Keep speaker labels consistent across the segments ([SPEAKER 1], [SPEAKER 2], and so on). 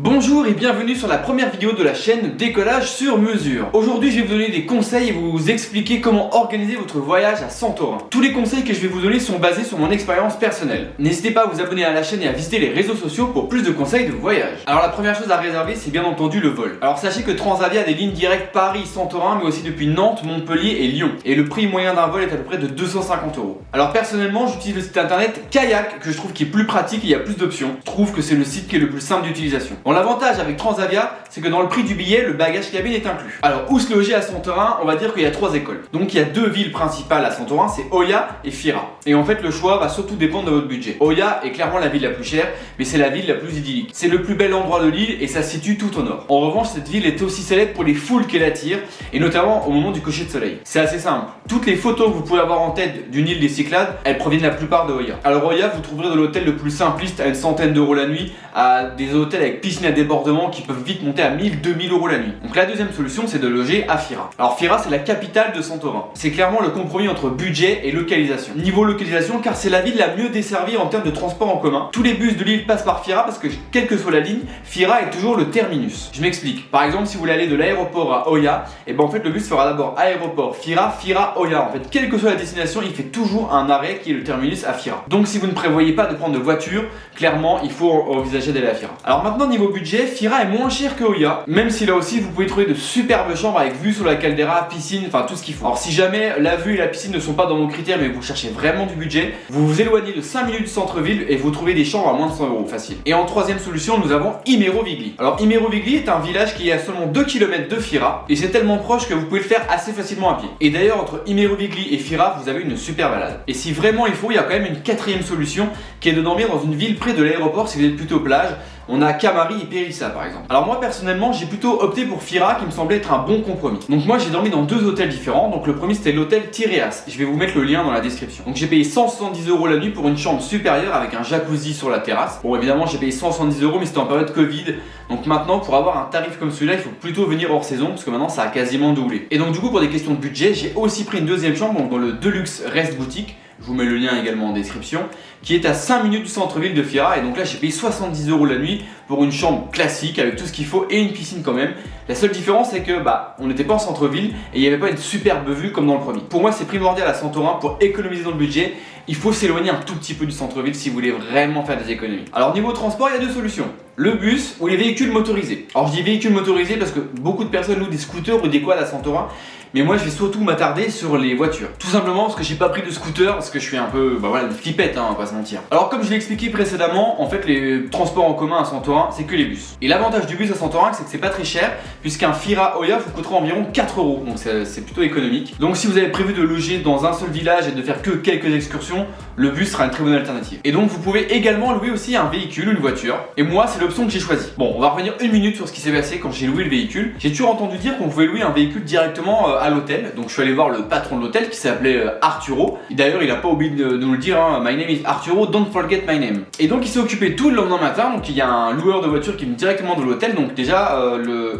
[SPEAKER 1] Bonjour et bienvenue sur la première vidéo de la chaîne Décollage sur mesure. Aujourd'hui je vais vous donner des conseils et vous expliquer comment organiser votre voyage à Santorin. Tous les conseils que je vais vous donner sont basés sur mon expérience personnelle. N'hésitez pas à vous abonner à la chaîne et à visiter les réseaux sociaux pour plus de conseils de voyage. Alors la première chose à réserver, c'est bien entendu le vol. Alors sachez que Transavia a des lignes directes Paris-Santorin mais aussi depuis Nantes, Montpellier et Lyon. Et le prix moyen d'un vol est à peu près de 250 €. Alors personnellement j'utilise le site internet Kayak que je trouve qui est plus pratique et il y a plus d'options. Je trouve que c'est le site qui est le plus simple d'utilisation. Bon, l'avantage avec Transavia, c'est que dans le prix du billet, le bagage cabine est inclus. Alors, où se loger à Santorin? On va dire qu'il y a 3 écoles. Donc, il y a 2 villes principales à Santorin, c'est Oia et Fira. Et en fait, le choix va surtout dépendre de votre budget. Oia est clairement la ville la plus chère, mais c'est la ville la plus idyllique. C'est le plus bel endroit de l'île et ça se situe tout au nord. En revanche, cette ville est aussi célèbre pour les foules qu'elle attire, et notamment au moment du coucher de soleil. C'est assez simple. Toutes les photos que vous pouvez avoir en tête d'une île des Cyclades, elles proviennent la plupart de Oia. Alors, Oia, vous trouverez de l'hôtel le plus simpliste à une centaine d'euros la nuit, à des hôtels avec piscine à débordement qui peuvent vite monter à 1000-2000 € la nuit. Donc la deuxième solution, c'est de loger à Fira. Alors Fira, c'est la capitale de Santorin. C'est clairement le compromis entre budget et localisation. Niveau localisation, car c'est la ville la mieux desservie en termes de transport en commun. Tous les bus de l'île passent par Fira parce que quelle que soit la ligne, Fira est toujours le terminus. Je m'explique. Par exemple, si vous voulez aller de l'aéroport à Oia, et ben en fait le bus fera d'abord aéroport Fira, Fira, Oia. En fait, quelle que soit la destination, il fait toujours un arrêt qui est le terminus à Fira. Donc si vous ne prévoyez pas de prendre de voiture, clairement, il faut envisager d'aller à Fira. Alors maintenant, niveau budget, Fira est moins cher que Oia, même si là aussi vous pouvez trouver de superbes chambres avec vue sur la caldeira, piscine, enfin tout ce qu'il faut. Alors si jamais la vue et la piscine ne sont pas dans vos critères mais vous cherchez vraiment du budget, vous vous éloignez de 5 minutes du centre-ville et vous trouvez des chambres à moins de 100 € facile. Et en troisième solution, nous avons Imero Vigli. Alors Imero Vigli est un village qui est à seulement 2 km de Fira et c'est tellement proche que vous pouvez le faire assez facilement à pied. Et d'ailleurs entre Imero Vigli et Fira, vous avez une super balade. Et si vraiment il faut, il y a quand même une quatrième solution qui est de dormir dans une ville près de l'aéroport si vous êtes plutôt plage. On a Camari et Périssa par exemple. Alors moi personnellement j'ai plutôt opté pour Fira qui me semblait être un bon compromis. Donc moi j'ai dormi dans 2 hôtels différents. Donc le premier c'était l'hôtel Tireas. Je vais vous mettre le lien dans la description. Donc j'ai payé 170 € la nuit pour une chambre supérieure avec un jacuzzi sur la terrasse. Bon évidemment j'ai payé 170 € mais c'était en période Covid. Donc maintenant pour avoir un tarif comme celui-là il faut plutôt venir hors saison parce que maintenant ça a quasiment doublé. Et donc du coup pour des questions de budget j'ai aussi pris une deuxième chambre donc dans le Deluxe Rest Boutique. Je vous mets le lien également en description, qui est à 5 minutes du centre-ville de Fira. Et donc là j'ai payé 70 € la nuit pour une chambre classique avec tout ce qu'il faut et une piscine quand même. La seule différence c'est que on n'était pas en centre-ville et il n'y avait pas une superbe vue comme dans le premier. Pour moi c'est primordial à Santorin pour économiser dans le budget. Il faut s'éloigner un tout petit peu du centre-ville si vous voulez vraiment faire des économies. Alors niveau transport, il y a 2 solutions. Le bus ou les véhicules motorisés. Alors je dis véhicules motorisés parce que beaucoup de personnes louent des scooters ou des quads à Santorin. Mais moi je vais surtout m'attarder sur les voitures. Tout simplement parce que j'ai pas pris de scooter parce que je suis un peu une flippette, on va pas se mentir. Alors comme je l'ai expliqué précédemment, en fait les transports en commun à Santorin c'est que les bus. Et l'avantage du bus à Santorin c'est que c'est pas très cher puisqu'un Fira Oia vous coûtera environ 4 €. Donc c'est plutôt économique. Donc si vous avez prévu de loger dans un seul village et de faire que quelques excursions, le bus sera une très bonne alternative. Et donc vous pouvez également louer aussi un véhicule, une voiture. Et moi c'est l'option que j'ai choisie. Bon, on va revenir une minute sur ce qui s'est passé quand j'ai loué le véhicule. J'ai toujours entendu dire qu'on pouvait louer un véhicule directement à l'hôtel. Donc je suis allé voir le patron de l'hôtel qui s'appelait Arturo. Et d'ailleurs il a pas oublié de nous le dire, My name is Arturo, don't forget my name. Et donc il s'est occupé tout le lendemain matin. Donc il y a un loueur de voiture qui est venu directement de l'hôtel. Donc déjà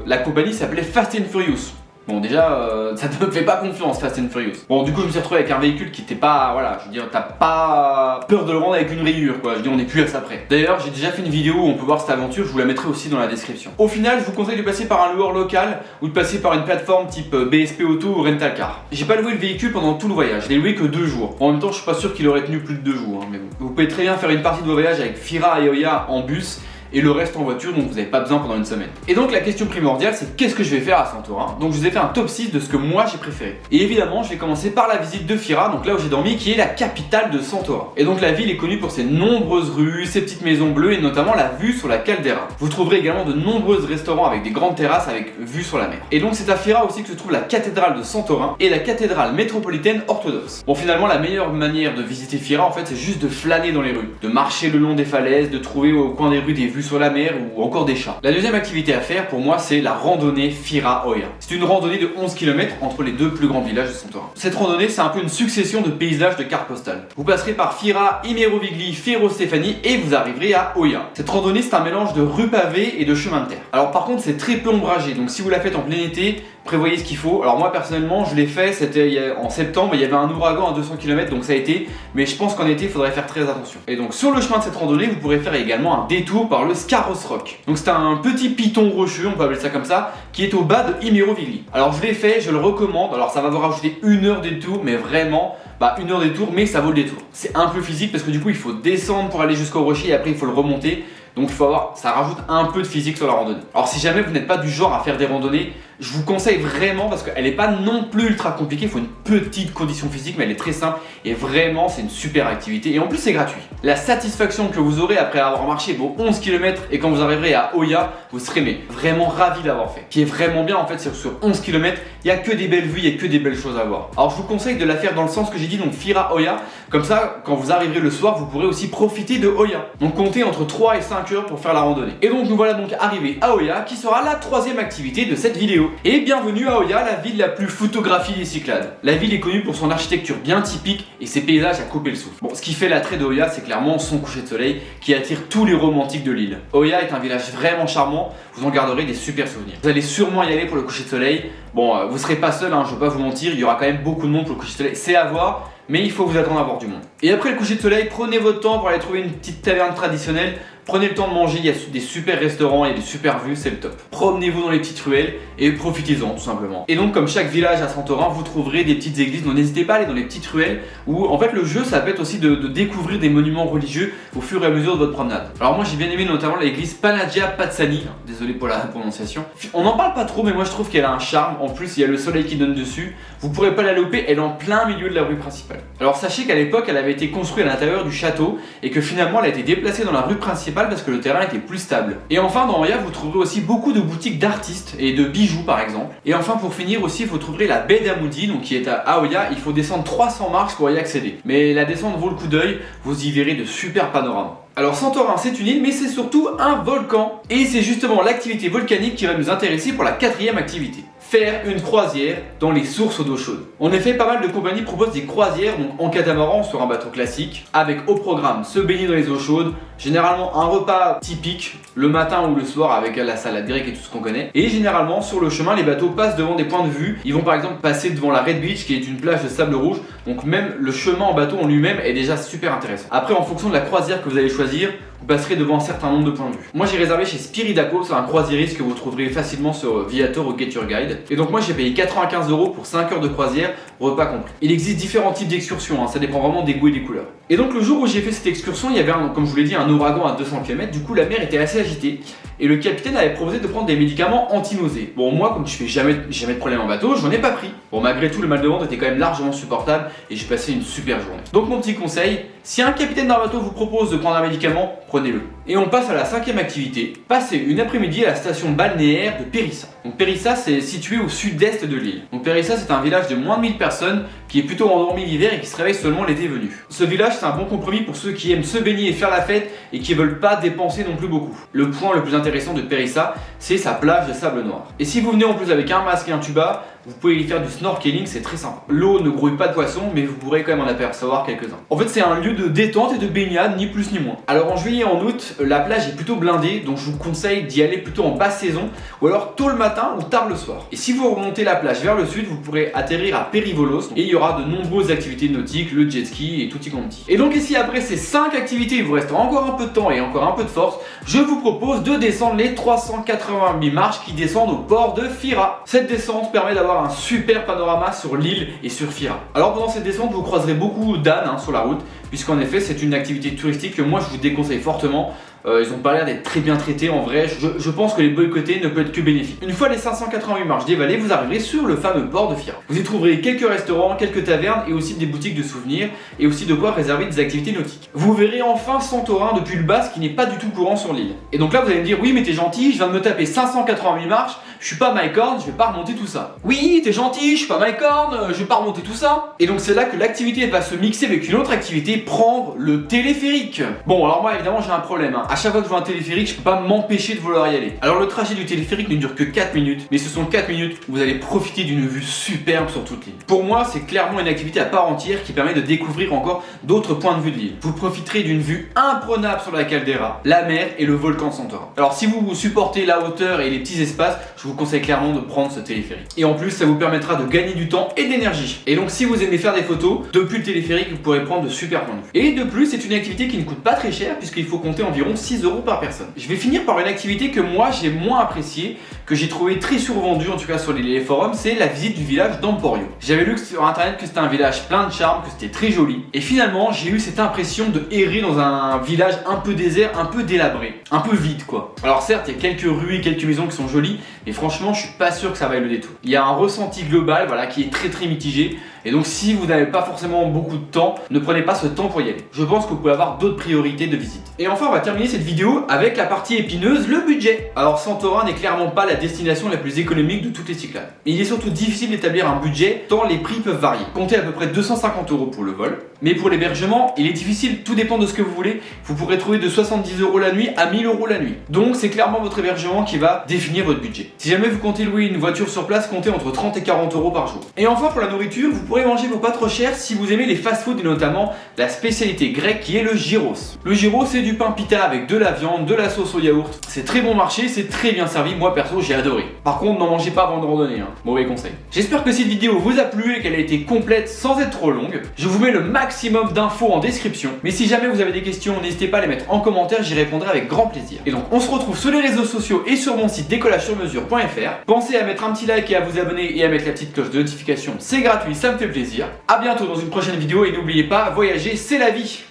[SPEAKER 1] la compagnie s'appelait Fast and Furious. Bon déjà, ça te fait pas confiance Fast and Furious. Bon du coup je me suis retrouvé avec un véhicule qui était pas, je veux dire, t'as pas peur de le rendre avec une rayure quoi, je veux dire on est plus à ça près. D'ailleurs j'ai déjà fait une vidéo où on peut voir cette aventure, je vous la mettrai aussi dans la description. Au final je vous conseille de passer par un loueur local ou de passer par une plateforme type BSP Auto ou Rental Car. J'ai pas loué le véhicule pendant tout le voyage, je l'ai loué que 2 jours. En même temps je suis pas sûr qu'il aurait tenu plus de 2 jours, mais bon. Vous pouvez très bien faire une partie de vos voyages avec Fira et Oia en bus et le reste en voiture, donc vous n'avez pas besoin pendant une semaine. Et donc la question primordiale c'est qu'est-ce que je vais faire à Santorin. Donc je vous ai fait un top 6 de ce que moi j'ai préféré. Et évidemment je vais commencer par la visite de Fira, donc là où j'ai dormi, qui est la capitale de Santorin. Et donc la ville est connue pour ses nombreuses rues, ses petites maisons bleues et notamment la vue sur la caldeira. Vous trouverez également de nombreux restaurants avec des grandes terrasses avec vue sur la mer. Et donc c'est à Fira aussi que se trouve la cathédrale de Santorin et la cathédrale métropolitaine orthodoxe. Bon finalement la meilleure manière de visiter Fira en fait c'est juste de flâner dans les rues, de marcher le long des falaises, de trouver au coin des rues des vues sur la mer ou encore des chats. La deuxième activité à faire pour moi c'est la randonnée Fira Oia. C'est une randonnée de 11 km entre les 2 plus grands villages de Santorin. Cette randonnée c'est un peu une succession de paysages de cartes postales. Vous passerez par Fira, Imero Vigli, Ferro Stefani et vous arriverez à Oia. Cette randonnée c'est un mélange de rues pavées et de chemins de terre. Alors par contre c'est très peu ombragé donc si vous la faites en plein été, prévoyez ce qu'il faut. Alors moi personnellement je l'ai fait, c'était en septembre, il y avait un ouragan à 200 km donc ça a été, mais je pense qu'en été il faudrait faire très attention. Et donc sur le chemin de cette randonnée vous pourrez faire également un détour par le Scarros Rock. Donc c'est un petit piton rocheux, on peut appeler ça comme ça, qui est au bas de Imero Vigli. Alors je l'ai fait, je le recommande, alors ça va vous rajouter 1 heure de détour, mais vraiment, 1 heure de détour, mais ça vaut le détour. C'est un peu physique parce que du coup il faut descendre pour aller jusqu'au rocher et après il faut le remonter. Donc il faut avoir, ça rajoute un peu de physique sur la randonnée. Alors si jamais vous n'êtes pas du genre à faire des randonnées, je vous conseille vraiment parce qu'elle n'est pas non plus ultra compliquée, il faut une petite condition physique mais elle est très simple et vraiment c'est une super activité et en plus c'est gratuit. La satisfaction que vous aurez après avoir marché vos 11 km et quand vous arriverez à Oya, vous serez vraiment ravi d'avoir fait. Ce qui est vraiment bien en fait, c'est sur 11 km, il n'y a que des belles vues, il n'y a que des belles choses à voir. Alors je vous conseille de la faire dans le sens que j'ai dit, donc Fira Oya, comme ça quand vous arriverez le soir, vous pourrez aussi profiter de Oya. Donc comptez entre 3 et 5 heures pour faire la randonnée. Et donc nous voilà donc arrivés à Oya qui sera la 3e activité de cette vidéo. Et bienvenue à Oya, la ville la plus photographiée des Cyclades. La ville est connue pour son architecture bien typique et ses paysages à couper le souffle. Bon, ce qui fait l'attrait de Oya, c'est clairement son coucher de soleil qui attire tous les romantiques de l'île. Oya est un village vraiment charmant, vous en garderez des super souvenirs. Vous allez sûrement y aller pour le coucher de soleil. Bon, vous serez pas seul, je vais pas vous mentir, il y aura quand même beaucoup de monde pour le coucher de soleil. C'est à voir, mais il faut vous attendre à voir du monde. Et après le coucher de soleil, prenez votre temps pour aller trouver une petite taverne traditionnelle. Prenez le temps de manger, il y a des super restaurants, il y a des super vues, c'est le top. Promenez-vous dans les petites ruelles et profitez-en tout simplement. Et donc comme chaque village à Santorin, vous trouverez des petites églises, donc n'hésitez pas à aller dans les petites ruelles où en fait le jeu ça peut être aussi de découvrir des monuments religieux au fur et à mesure de votre promenade. Alors moi j'ai bien aimé notamment l'église Panagia Pazzani, désolé pour la prononciation. On n'en parle pas trop mais moi je trouve qu'elle a un charme, en plus il y a le soleil qui donne dessus, vous pourrez pas la louper, elle est en plein milieu de la rue principale. Alors sachez qu'à l'époque elle avait été construite à l'intérieur du château et que finalement elle a été déplacée dans la rue principale parce que le terrain était plus stable. Et enfin dans Oya vous trouverez aussi beaucoup de boutiques d'artistes et de bijoux par exemple. Et enfin pour finir aussi vous trouverez la baie d'Amoudi donc qui est à Oya, il faut descendre 300 marches pour y accéder. Mais la descente vaut le coup d'œil, vous y verrez de super panoramas. Alors Santorin c'est une île mais c'est surtout un volcan. Et c'est justement l'activité volcanique qui va nous intéresser pour la 4e activité. Faire une croisière dans les sources d'eau chaude. En effet, pas mal de compagnies proposent des croisières, donc en catamaran sur un bateau classique, avec au programme se baigner dans les eaux chaudes, généralement un repas typique le matin ou le soir avec la salade grecque et tout ce qu'on connaît. Et généralement sur le chemin, les bateaux passent devant des points de vue. Ils vont par exemple passer devant la Red Beach qui est une plage de sable rouge. Donc même le chemin en bateau en lui-même est déjà super intéressant. Après, en fonction de la croisière que vous allez choisir, vous passerez devant un certain nombre de points de vue. Moi j'ai réservé chez Spiridaco, c'est un croisiériste que vous trouverez facilement sur Viator ou Get Your Guide. Et donc moi j'ai payé 95 € pour 5 heures de croisière, repas compris. Il existe différents types d'excursions, ça dépend vraiment des goûts et des couleurs. Et donc le jour où j'ai fait cette excursion, il y avait comme je vous l'ai dit un ouragan à 200 km, du coup la mer était assez agitée. Et le capitaine avait proposé de prendre des médicaments anti-nausées. Bon moi comme je fais jamais de problème en bateau, j'en ai pas pris. Bon malgré tout le mal de ventre était quand même largement supportable et j'ai passé une super journée. Donc mon petit conseil, si un capitaine d'un bateau vous propose de prendre un médicament, prenez-le. Et on passe à la 5e activité, passer une après-midi à la station balnéaire de Périssa. Donc Périssa c'est situé au sud-est de l'île. Donc Périssa c'est un village de moins de 1000 personnes qui est plutôt endormi l'hiver et qui se réveille seulement l'été venu. Ce village c'est un bon compromis pour ceux qui aiment se baigner et faire la fête et qui veulent pas dépenser non plus beaucoup. Le point le plus intéressant de Périssa, c'est sa plage de sable noir. Et si vous venez en plus avec un masque et un tuba, vous pouvez y faire du snorkeling, c'est très sympa. L'eau ne grouille pas de poissons, mais vous pourrez quand même en apercevoir quelques-uns. En fait, c'est un lieu de détente et de baignade, ni plus ni moins. Alors en juillet et en août, la plage est plutôt blindée, donc je vous conseille d'y aller plutôt en basse saison, ou alors tôt le matin ou tard le soir. Et si vous remontez la plage vers le sud, vous pourrez atterrir à Perivolos, et il y aura de nombreuses activités nautiques, le jet ski et tutti quanti. Et donc ici, après ces 5 activités, il vous reste encore un peu de temps et encore un peu de force, je vous propose de descendre les 388 marches qui descendent au port de Fira. Cette descente permet d'avoir un super panorama sur l'île et sur Fira. Alors pendant cette descente vous croiserez beaucoup d'ânes sur la route puisqu'en effet c'est une activité touristique que moi je vous déconseille fortement. Ils ont pas l'air d'être très bien traités en vrai, je pense que les boycotter ne peut être que bénéfique. Une fois les 588 marches dévalées, vous arriverez sur le fameux port de Fira. Vous y trouverez quelques restaurants, quelques tavernes et aussi des boutiques de souvenirs et aussi de quoi réserver des activités nautiques. Vous verrez enfin Santorin depuis le bas, ce qui n'est pas du tout courant sur l'île. Et donc là vous allez me dire oui mais t'es gentil, je viens de me taper 588 marches, je suis pas Mike Horn, je vais pas remonter tout ça. Oui t'es gentil, je suis pas Mike Horn, je vais pas remonter tout ça. Et donc c'est là que l'activité va se mixer avec une autre activité, prendre le téléphérique. Bon alors moi évidemment j'ai un problème, à chaque fois que je vois un téléphérique, je peux pas m'empêcher de vouloir y aller. Alors le trajet du téléphérique ne dure que 4 minutes, mais ce sont 4 minutes où vous allez profiter d'une vue superbe sur toute l'île. Pour moi, c'est clairement une activité à part entière qui permet de découvrir encore d'autres points de vue de l'île. Vous profiterez d'une vue imprenable sur la caldeira, la mer et le volcan de Santorin. Alors si vous supportez la hauteur et les petits espaces, je vous conseille clairement de prendre ce téléphérique. Et en plus, ça vous permettra de gagner du temps et d'énergie. Et donc si vous aimez faire des photos, depuis le téléphérique, vous pourrez prendre de super points de vue. Et de plus, c'est une activité qui ne coûte pas très cher puisqu'il faut compter environ 6 € par personne. Je vais finir par une activité que moi j'ai moins appréciée, que j'ai trouvé très survendue en tout cas sur les forums, c'est la visite du village d'Emporio. J'avais lu sur internet que c'était un village plein de charme, que c'était très joli, et finalement j'ai eu cette impression de errer dans un village un peu désert, un peu délabré, un peu vide quoi. Alors certes il y a quelques rues et quelques maisons qui sont jolies, mais franchement je suis pas sûr que ça vaille le détour. Il y a un ressenti global voilà, qui est très mitigé, et donc si vous n'avez pas forcément beaucoup de temps, ne prenez pas ce temps pour y aller. Je pense que vous pouvez avoir d'autres priorités de visite. Et enfin on va terminer cette vidéo avec la partie épineuse, le budget. Alors Santorin n'est clairement pas la destination la plus économique de toutes les Cyclades. Mais il est surtout difficile d'établir un budget tant les prix peuvent varier. Comptez à peu près 250 € pour le vol. Mais pour l'hébergement, il est difficile, tout dépend de ce que vous voulez. Vous pourrez trouver de 70 € la nuit à 1000 € la nuit. Donc c'est clairement votre hébergement qui va définir votre budget. Si jamais vous comptez louer une voiture sur place, comptez entre 30 et 40 € par jour. Et enfin pour la nourriture, vous pourrez manger pour pas trop cher si vous aimez les fast-food et notamment la spécialité grecque qui est le gyros. Le gyros c'est du pain pita avec de la viande, de la sauce au yaourt. C'est très bon marché, c'est très bien servi, moi perso j'ai adoré. Par contre n'en mangez pas avant de randonner, hein. Mauvais conseil. J'espère que cette vidéo vous a plu et qu'elle a été complète sans être trop longue. Je vous mets le maximum d'infos en description. Mais si jamais vous avez des questions, n'hésitez pas à les mettre en commentaire, j'y répondrai avec grand plaisir. Et donc on se retrouve sur les réseaux sociaux et sur mon site décollagesurmesure.fr. Pensez à mettre un petit like et à vous abonner et à mettre la petite cloche de notification, c'est gratuit, ça me fait plaisir. A bientôt dans une prochaine vidéo et n'oubliez pas, voyager c'est la vie.